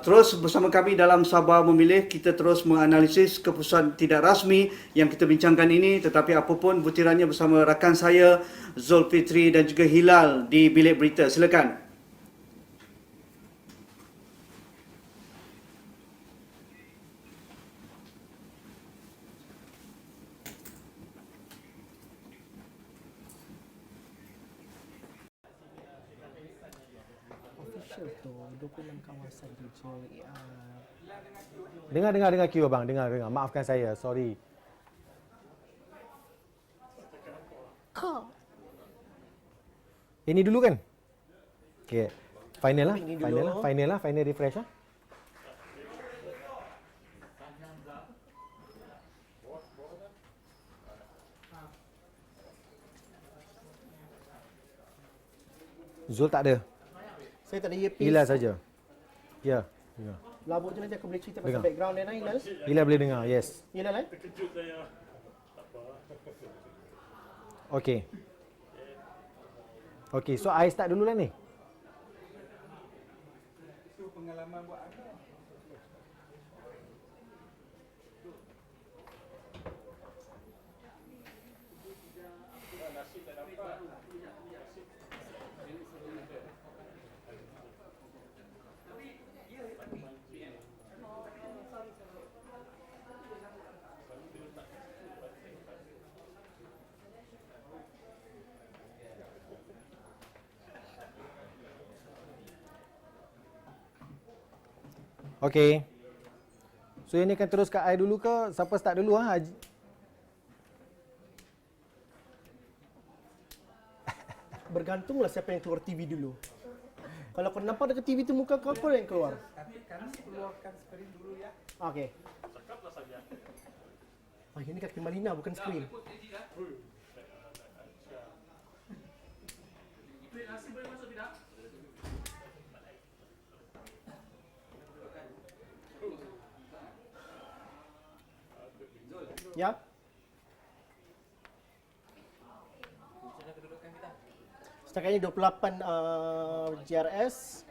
Terus bersama kami dalam Sabar Memilih, kita terus menganalisis keputusan tidak rasmi yang kita bincangkan ini. Tetapi apapun butirannya bersama rakan saya Zulfitri dan juga Hilal di Bilik Berita. Silakan. Official tu dokumen kawasan kerja Dengar Q abang, dengar. Maafkan saya, sorry. Ini dulu kan? Okey. Final refresh lah. Zul tak ada. Saya tak ada earpiece. Hilal saja. Ya. Labuk je nanti aku boleh cerita pasal Dengar. background dia lah, Hilal. Hilal boleh dengar, yes. Hilal Okey. Okey, so I start dulu lah ni. Okey. So ini akan terus kat I dulu ke? Siapa start dulu ah? Bergantunglah siapa yang keluar TV dulu. Kalau kau nampak dekat TV tu muka kau, apa yang keluar? Tapi kami keluarkan skrin dulu ya. Okey. Cakaplah saja. Oh, ini kaki Malina bukan skrin. Ya. Setakat ini 28 GRS.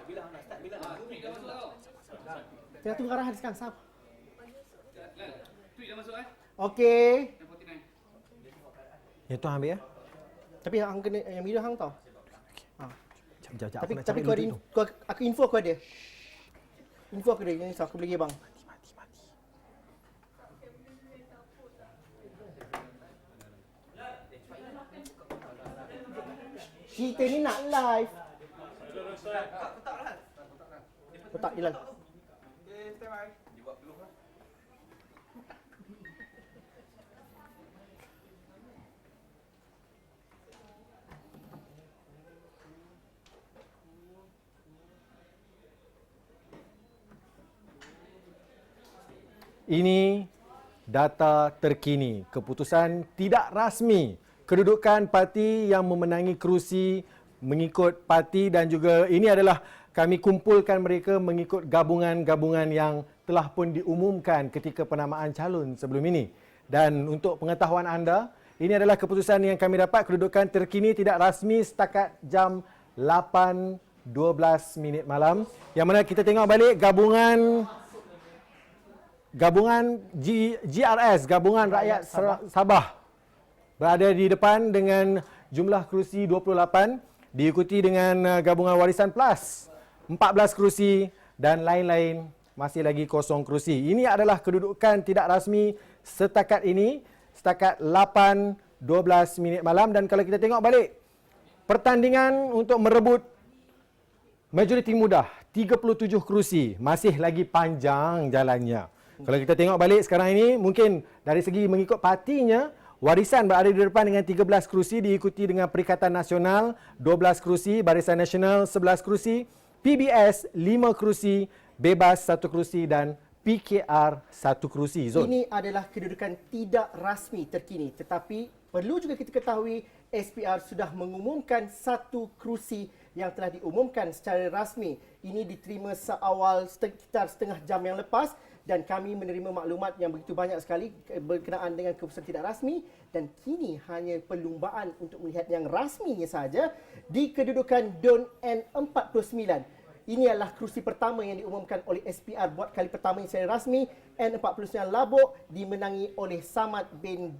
Tengah tunggu arahan sekarang, Sab. Okey. Yang tu ambil ya. Tapi hang kena yang video hang tau. Jap. Tapi kau ada aku info aku ada. Info aku ada yang aku boleh bang. Mati. Kita ni nak live. Kotak Hilal. Ini data terkini, keputusan tidak rasmi kedudukan parti yang memenangi kerusi mengikut parti, dan juga ini adalah kami kumpulkan mereka mengikut gabungan-gabungan yang telah pun diumumkan ketika penamaan calon sebelum ini. Dan untuk pengetahuan anda, ini adalah keputusan yang kami dapat, kedudukan terkini tidak rasmi setakat jam 8.12 malam, yang mana kita tengok balik gabungan GRS, Gabungan Rakyat Sabah, berada di depan dengan jumlah kerusi 28, diikuti dengan Gabungan Warisan Plus 14 kerusi, dan lain-lain masih lagi kosong kerusi. Ini adalah kedudukan tidak rasmi setakat ini, setakat 8.12 malam. Dan kalau kita tengok balik pertandingan untuk merebut majoriti mudah 37 kerusi, masih lagi panjang jalannya. Kalau kita tengok balik sekarang ini, mungkin dari segi mengikut partinya, Warisan berada di depan dengan 13 kerusi, diikuti dengan Perikatan Nasional 12 kerusi, Barisan Nasional 11 kerusi, PBS 5 kerusi, Bebas 1 kerusi, dan PKR 1 kerusi. Zul. Ini adalah kedudukan tidak rasmi terkini, tetapi perlu juga kita ketahui SPR sudah mengumumkan 1 kerusi yang telah diumumkan secara rasmi. Ini diterima seawal sekitar setengah jam yang lepas, dan kami menerima maklumat yang begitu banyak sekali berkenaan dengan keputusan tidak rasmi, dan kini hanya perlumbaan untuk melihat yang rasminya saja di kedudukan DUN N49. Ini adalah kerusi pertama yang diumumkan oleh SPR buat kali pertama secara rasmi. N49 Labuk dimenangi oleh Samad bin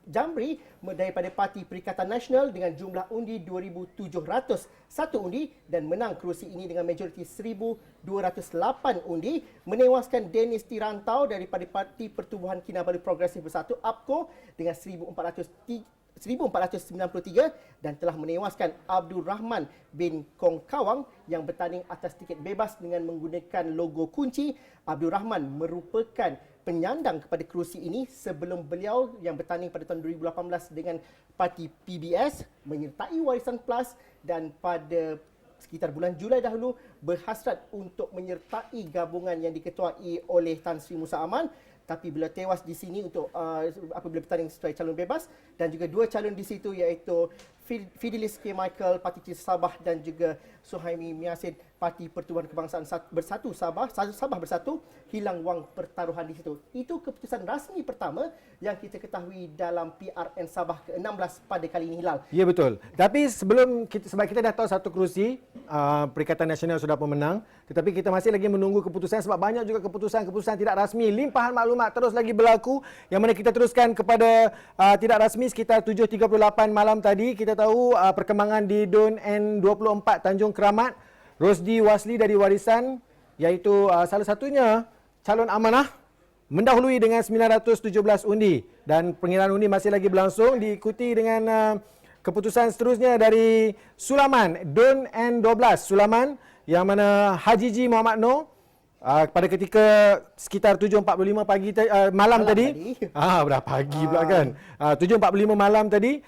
Jamri daripada Parti Perikatan Nasional dengan jumlah undi 2,701 undi dan menang kerusi ini dengan majoriti 1,208 undi, menewaskan Dennis Tirantau daripada Parti Pertubuhan Kinabalu Progresif Bersatu APKO dengan 1493 dan telah menewaskan Abdul Rahman bin Kong Kawang yang bertanding atas tiket bebas dengan menggunakan logo kunci. Abdul Rahman merupakan penyandang kepada kerusi ini sebelum beliau yang bertanding pada tahun 2018 dengan parti PBS menyertai Warisan Plus dan pada sekitar bulan Julai dahulu berhasrat untuk menyertai gabungan yang diketuai oleh Tan Sri Musa Aman, tapi beliau tewas di sini untuk apabila bertanding sebagai calon bebas, dan juga dua calon di situ iaitu Fidelis K. Michael Parti Sabah dan juga Suhaimi Miasin Parti Pertubuhan Kebangsaan Bersatu Sabah Bersatu hilang wang pertaruhan di situ. Itu keputusan rasmi pertama yang kita ketahui dalam PRN Sabah ke-16 pada kali ini, Hilal. Ya, betul. Tapi sebab kita dah tahu satu kerusi, Perikatan Nasional sudah pemenang, tetapi kita masih lagi menunggu keputusan sebab banyak juga keputusan-keputusan tidak rasmi. Limpahan maklumat terus lagi berlaku yang mana kita teruskan kepada tidak rasmi sekitar 7.38 malam tadi. Kita tahu perkembangan di DUN N24 Tanjung Keramat. Rosdi Wasli dari Warisan, iaitu salah satunya calon amanah, mendahului dengan 917 undi dan pengiraan undi masih lagi berlangsung, diikuti dengan keputusan seterusnya dari Sulaman, DUN N12 Sulaman, yang mana Haji Ji Muhammad Noor pada ketika sekitar 7.45 pagi malam tadi. Berapa pagi pula kan? 7.45 malam tadi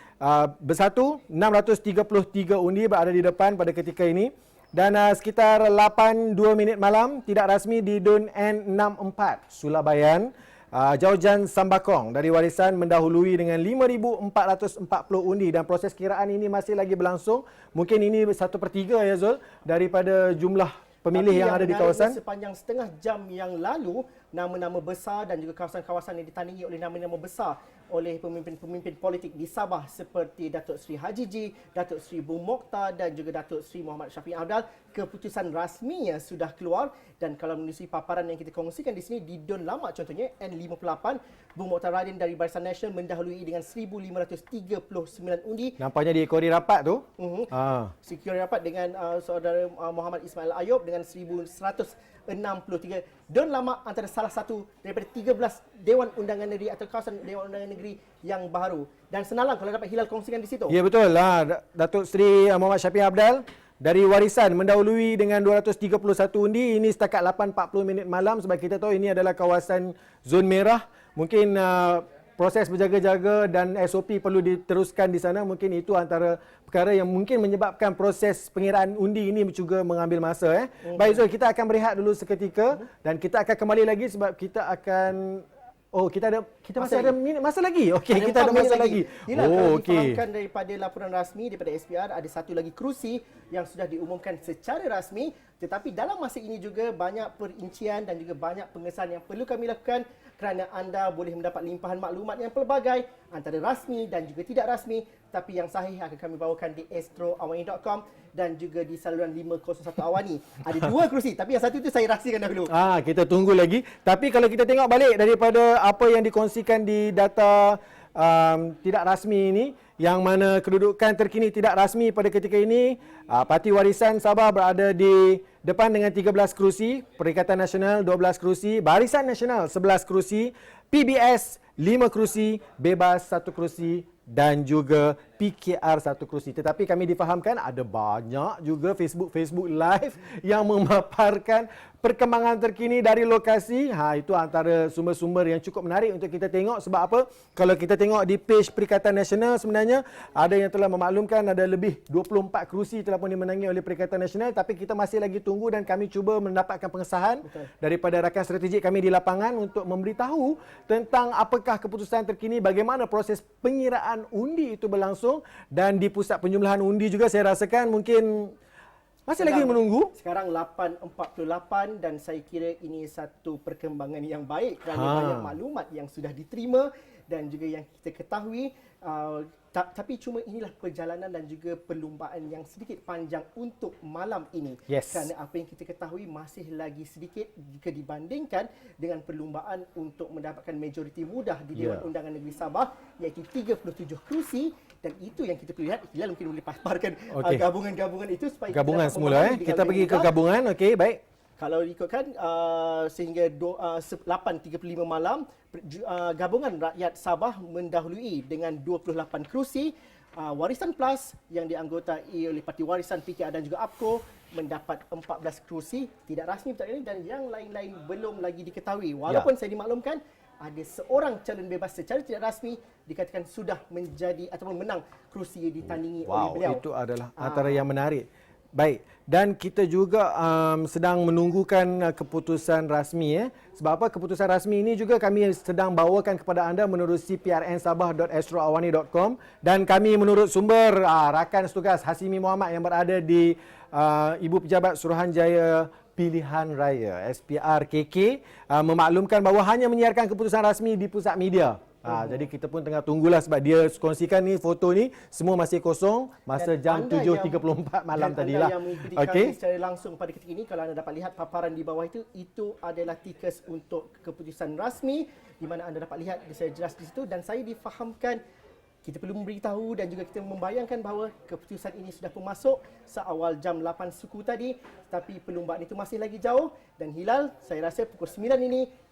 bersatu 633 undi berada di depan pada ketika ini. Dan sekitar 8.2 minit malam tidak rasmi di DUN N64 Sulabayan, Jaujan Sambakong dari Warisan mendahului dengan 5,440 undi dan proses kiraan ini masih lagi berlangsung. Mungkin ini 1/3 ya Zul daripada jumlah pemilih yang ada di kawasan. Sepanjang setengah jam yang lalu, nama-nama besar dan juga kawasan-kawasan yang ditandingi oleh nama-nama besar oleh pemimpin-pemimpin politik di Sabah seperti Datuk Seri Haji Ji, Datuk Seri Bung Mokhtar dan juga Datuk Seri Muhammad Syafiq Abdal. Keputusan rasminya sudah keluar dan kalau menerusi paparan yang kita kongsikan di sini, di DUN lama contohnya N58, Bung Mokhtar Radin dari Barisan Nasional mendahului dengan 1,539 undi. Nampaknya diekori rapat tu. Sekuri rapat dengan saudara Muhammad Ismail Ayub dengan 1,163. DUN lama antara salah satu daripada 13 Dewan Undangan Negeri atau kawasan Dewan Undangan Negeri yang baru. Dan senalang kalau dapat Hilal kongsikan di situ. Ya, betul lah. Datuk Seri Muhammad Syafiq Abdal dari Warisan mendahului dengan 231 undi. Ini setakat 8.40 minit malam sebab kita tahu ini adalah kawasan zon merah. Mungkin proses berjaga-jaga dan SOP perlu diteruskan di sana. Mungkin itu antara perkara yang mungkin menyebabkan proses pengiraan undi ini juga mengambil masa. Baik Zul, kita akan berehat dulu seketika dan kita akan kembali lagi sebab kita akan kita masih ada masa lagi. Okey, kita ada masa lagi. Kalau difahamkan daripada laporan rasmi daripada SPR, ada satu lagi kerusi yang sudah diumumkan secara rasmi, tetapi dalam masa ini juga banyak perincian dan juga banyak pengesahan yang perlu kami lakukan kerana anda boleh mendapat limpahan maklumat yang pelbagai antara rasmi dan juga tidak rasmi, tapi yang sahih akan kami bawakan di astroawani.com dan juga di saluran 501 Awani. Ada dua kerusi, tapi yang satu itu saya rahsiakan dahulu. Kita tunggu lagi. Tapi kalau kita tengok balik daripada apa yang dikongsikan di data tidak rasmi ini, yang mana kedudukan terkini tidak rasmi pada ketika ini, Parti Warisan Sabah berada di depan dengan 13 kerusi, Perikatan Nasional 12 kerusi, Barisan Nasional 11 kerusi, PBS 5 kerusi, Bebas 1 kerusi dan juga PKR 1 kerusi. Tetapi kami difahamkan ada banyak juga Facebook live yang memaparkan perkembangan terkini dari lokasi. Itu antara sumber-sumber yang cukup menarik untuk kita tengok. Sebab apa? Kalau kita tengok di page Perikatan Nasional, sebenarnya ada yang telah memaklumkan ada lebih 24 kerusi telah pun dimenangi oleh Perikatan Nasional, tapi kita masih lagi tunggu dan kami cuba mendapatkan pengesahan daripada rakan strategik kami di lapangan untuk memberitahu tentang apakah keputusan terkini, bagaimana proses pengiraan undi itu berlangsung, dan di pusat penjumlahan undi juga saya rasakan mungkin masih lagi menunggu. Sekarang 8.48 dan saya kira ini satu perkembangan yang baik kerana banyak maklumat yang sudah diterima dan juga yang kita ketahui Tapi cuma inilah perjalanan dan juga perlumbaan yang sedikit panjang untuk malam ini. Yes. Kerana apa yang kita ketahui masih lagi sedikit jika dibandingkan dengan perlumbaan untuk mendapatkan majoriti mudah di Dewan Undangan Negeri Sabah, iaitu 37 kerusi, dan itu yang kita perlu lihat. Hilal mungkin boleh paparkan gabungan-gabungan itu supaya Gabungan kita dapat semula memahami dengan kita lebih pergi ke mudah. gabungan. Okey, baik. Kalau ikutkan sehingga 8.35 malam, Gabungan Rakyat Sabah mendahului dengan 28 kerusi. Warisan Plus yang dianggotai oleh Parti Warisan, PKR dan juga APKO mendapat 14 kerusi tidak rasmi dan yang lain-lain belum lagi diketahui. Walaupun saya dimaklumkan ada seorang calon bebas secara tidak rasmi dikatakan sudah menjadi ataupun menang kerusi yang ditandingi oleh beliau. Itu adalah antara yang menarik. Baik, dan kita juga sedang menunggukan keputusan rasmi. Sebab apa? Keputusan rasmi ini juga kami sedang bawakan kepada anda menerusi prnsabah.astroawani.com, dan kami menurut sumber rakan setugas Hasimi Muhammad yang berada di Ibu Pejabat Suruhanjaya Pilihan Raya SPR KK memaklumkan bahawa hanya menyiarkan keputusan rasmi di pusat media. Jadi kita pun tengah tunggulah sebab dia kongsikan ni foto ni semua masih kosong masa jam 7.34 malam tadilah. Yang mengikuti kami secara langsung pada ketika ini, kalau anda dapat lihat paparan di bawah itu adalah tikas untuk keputusan rasmi di mana anda dapat lihat secara jelas di situ, dan saya difahamkan kita perlu memberitahu dan juga kita membayangkan bahawa keputusan ini sudah pun masuk seawal jam 8 suku tadi, tapi perlumbaan itu masih lagi jauh. Dan Hilal, saya rasa pukul 9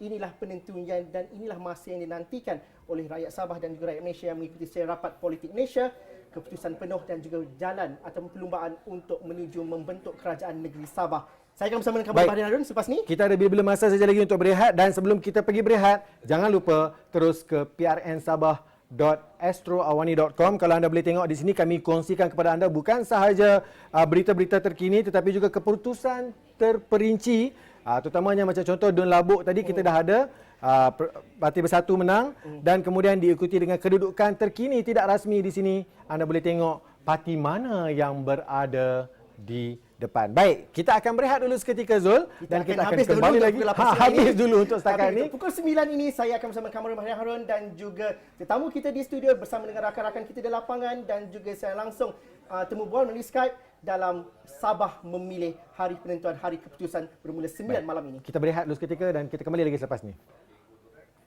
inilah penentuan dan inilah masa yang dinantikan oleh rakyat Sabah dan juga rakyat Malaysia yang mengikuti secara rapat politik Malaysia, keputusan penuh dan juga jalan atau perlumbaan untuk menuju membentuk kerajaan negeri Sabah. Saya akan bersama dengan Kamal Baharin Harun selepas ni. Kita ada bila masa saja lagi untuk berehat, dan sebelum kita pergi berehat, jangan lupa terus ke prnsabah.astroawani.com. Kalau anda boleh tengok di sini, kami kongsikan kepada anda bukan sahaja berita-berita terkini tetapi juga keputusan terperinci, terutamanya macam contoh Dun Labuk tadi kita dah ada Parti Bersatu menang, dan kemudian diikuti dengan kedudukan terkini tidak rasmi di sini. Anda boleh tengok parti mana yang berada di depan. Baik, kita akan berehat dulu seketika Zul, dan kita akan kembali lagi. Habis dulu untuk setakat ini. Pukul 9 ini saya akan bersama Kamal Baharin Harun dan juga tetamu kita di studio bersama dengan rakan-rakan kita di lapangan, dan juga saya langsung temu bual melalui Skype dalam Sabah memilih hari penentuan hari keputusan bermula 9 malam ini. Kita berehat dulu seketika dan kita kembali lagi selepas ini.